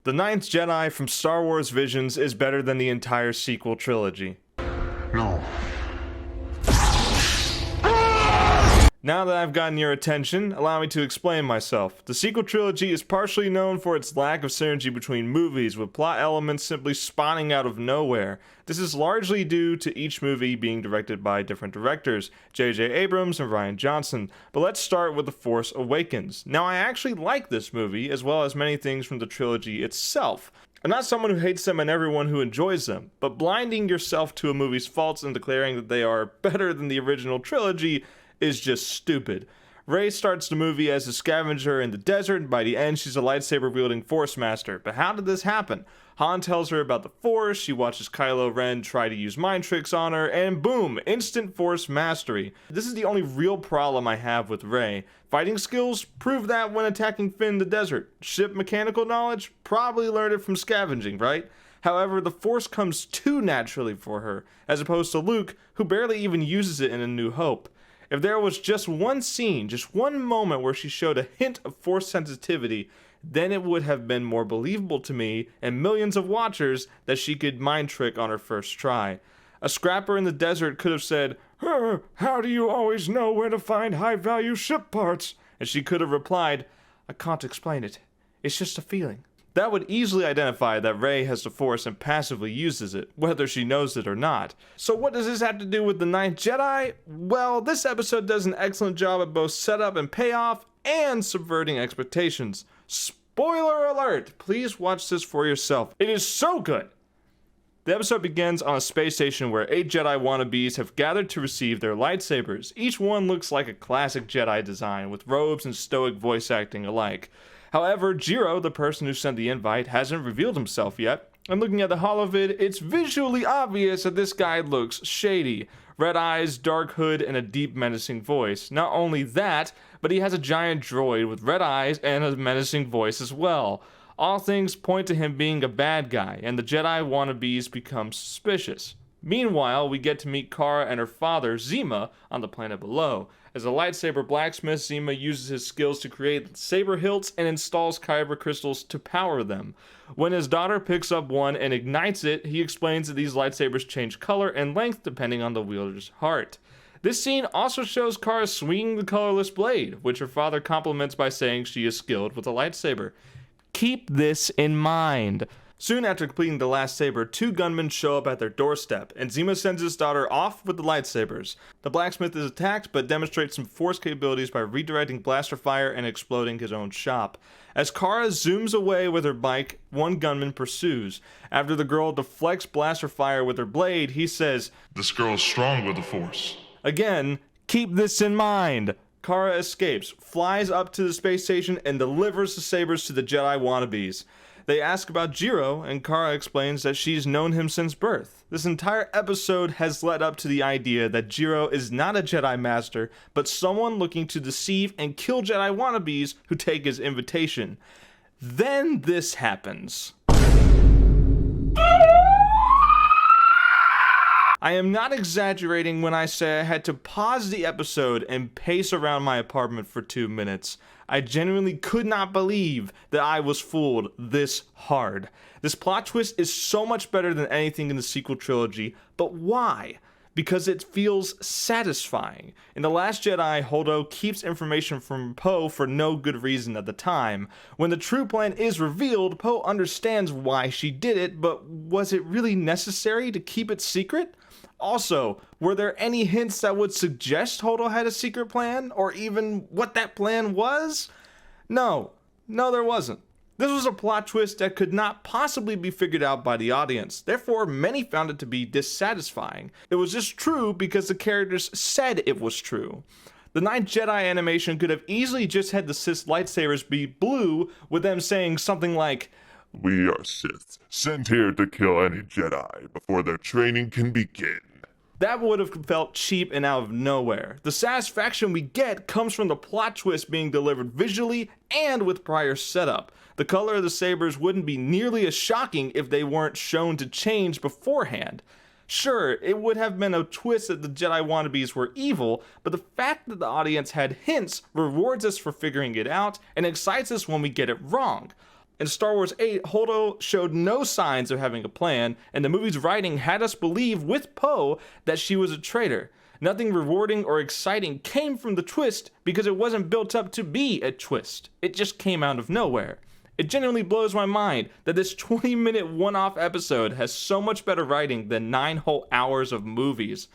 The Ninth Jedi from Star Wars Visions is better than the entire sequel trilogy. No. Now that I've gotten your attention, allow me to explain myself. The sequel trilogy is partially known for its lack of synergy between movies, with plot elements simply spawning out of nowhere. This is largely due to each movie being directed by different directors, J.J. Abrams and Rian Johnson. But let's start with The Force Awakens. Now, I actually like this movie, as well as many things from the trilogy itself. I'm not someone who hates them and everyone who enjoys them, but blinding yourself to a movie's faults and declaring that they are better than the original trilogy is just stupid. Rey starts the movie as a scavenger in the desert, and by the end she's a lightsaber-wielding Force Master. But how did this happen? Han tells her about the Force, she watches Kylo Ren try to use mind tricks on her, and boom, instant Force mastery. This is the only real problem I have with Rey. Fighting skills? Prove that when attacking Finn in the desert. Ship mechanical knowledge? Probably learned it from scavenging, right? However, the Force comes too naturally for her, as opposed to Luke, who barely even uses it in A New Hope. If there was just one scene, just one moment where she showed a hint of Force sensitivity, then it would have been more believable to me and millions of watchers that she could mind trick on her first try. A scrapper in the desert could have said, "How do you always know where to find high-value ship parts?" And she could have replied, "I can't explain it. It's just a feeling." That would easily identify that Rey has the Force and passively uses it, whether she knows it or not. So what does this have to do with The Ninth Jedi? Well, this episode does an excellent job at both setup and payoff, and subverting expectations. Spoiler alert! Please watch this for yourself. It is so good! The episode begins on a space station where 8 Jedi wannabes have gathered to receive their lightsabers. Each one looks like a classic Jedi design, with robes and stoic voice acting alike. However, Jiro, the person who sent the invite, hasn't revealed himself yet, and looking at the holovid, it's visually obvious that this guy looks shady. Red eyes, dark hood, and a deep menacing voice. Not only that, but he has a giant droid with red eyes and a menacing voice as well. All things point to him being a bad guy, and the Jedi wannabes become suspicious. Meanwhile, we get to meet Kara and her father, Zima, on the planet below. As a lightsaber blacksmith, Zima uses his skills to create saber hilts and installs kyber crystals to power them. When his daughter picks up one and ignites it, he explains that these lightsabers change color and length depending on the wielder's heart. This scene also shows Kara swinging the colorless blade, which her father compliments by saying she is skilled with a lightsaber. Keep this in mind. Soon after completing the last saber, 2 gunmen show up at their doorstep, and Zima sends his daughter off with the lightsabers. The blacksmith is attacked, but demonstrates some Force capabilities by redirecting blaster fire and exploding his own shop. As Kara zooms away with her bike, one gunman pursues. After the girl deflects blaster fire with her blade, he says, "This girl's strong with the Force." Again, keep this in mind. Kara escapes, flies up to the space station, and delivers the sabers to the Jedi wannabes. They ask about Jiro, and Kara explains that she's known him since birth. This entire episode has led up to the idea that Jiro is not a Jedi Master, but someone looking to deceive and kill Jedi wannabes who take his invitation. Then this happens. I am not exaggerating when I say I had to pause the episode and pace around my apartment for 2 minutes. I genuinely could not believe that I was fooled this hard. This plot twist is so much better than anything in the sequel trilogy, but why? Because it feels satisfying. In The Last Jedi, Holdo keeps information from Poe for no good reason at the time. When the true plan is revealed, Poe understands why she did it, but was it really necessary to keep it secret? Also, were there any hints that would suggest Holdo had a secret plan, or even what that plan was? No, there wasn't. This was a plot twist that could not possibly be figured out by the audience, therefore many found it to be dissatisfying. It was just true because the characters said it was true. The Ninth Jedi animation could have easily just had the Sith lightsabers be blue, with them saying something like, "We are Sith, sent here to kill any Jedi before their training can begin." That would have felt cheap and out of nowhere. The satisfaction we get comes from the plot twist being delivered visually and with prior setup. The color of the sabers wouldn't be nearly as shocking if they weren't shown to change beforehand. Sure, it would have been a twist that the Jedi wannabes were evil, but the fact that the audience had hints rewards us for figuring it out and excites us when we get it wrong. In Star Wars 8, Holdo showed no signs of having a plan, and the movie's writing had us believe with Poe that she was a traitor. Nothing rewarding or exciting came from the twist because it wasn't built up to be a twist. It just came out of nowhere. It genuinely blows my mind that this 20-minute one-off episode has so much better writing than 9 whole hours of movies.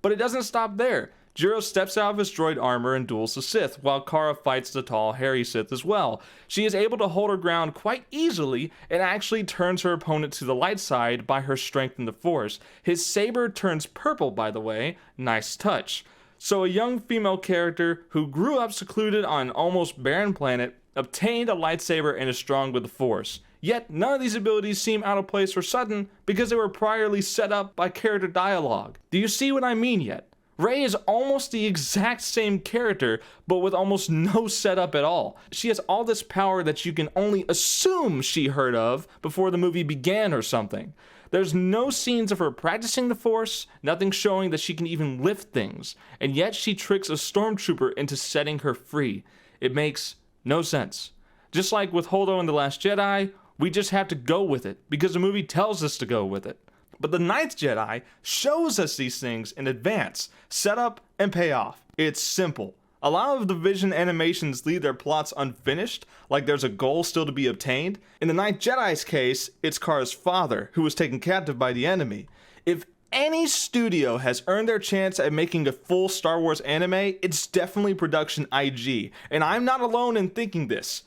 But it doesn't stop there. Jiro steps out of his droid armor and duels the Sith, while Kara fights the tall, hairy Sith as well. She is able to hold her ground quite easily and actually turns her opponent to the light side by her strength in the Force. His saber turns purple, by the way. Nice touch. So a young female character who grew up secluded on an almost barren planet obtained a lightsaber and is strong with the Force. Yet none of these abilities seem out of place or sudden because they were priorly set up by character dialogue. Do you see what I mean yet? Rey is almost the exact same character, but with almost no setup at all. She has all this power that you can only assume she heard of before the movie began or something. There's no scenes of her practicing the Force, nothing showing that she can even lift things, and yet she tricks a stormtrooper into setting her free. It makes no sense. Just like with Holdo in The Last Jedi, we just have to go with it because the movie tells us to go with it. But The Ninth Jedi shows us these things in advance, set up and pay off. It's simple. A lot of the Vision animations leave their plots unfinished, like there's a goal still to be obtained. In The Ninth Jedi's case, it's Kara's father, who was taken captive by the enemy. If any studio has earned their chance at making a full Star Wars anime, it's definitely Production IG, and I'm not alone in thinking this.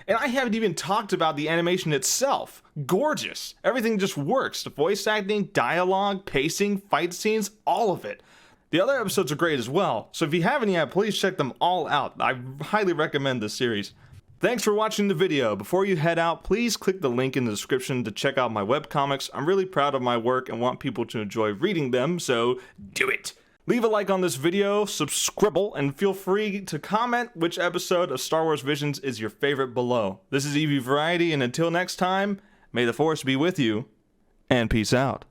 And I haven't even talked about the animation itself. Gorgeous. Everything just works. The voice acting, dialogue, pacing, fight scenes, all of it. The other episodes are great as well, so if you haven't yet, please check them all out. I highly recommend this series. Thanks for watching the video. Before you head out, please click the link in the description to check out my webcomics. I'm really proud of my work and want people to enjoy reading them, so do it. Leave a like on this video, subscribe, and feel free to comment which episode of Star Wars Visions is your favorite below. This is EV Variety, and until next time, may the Force be with you, and peace out.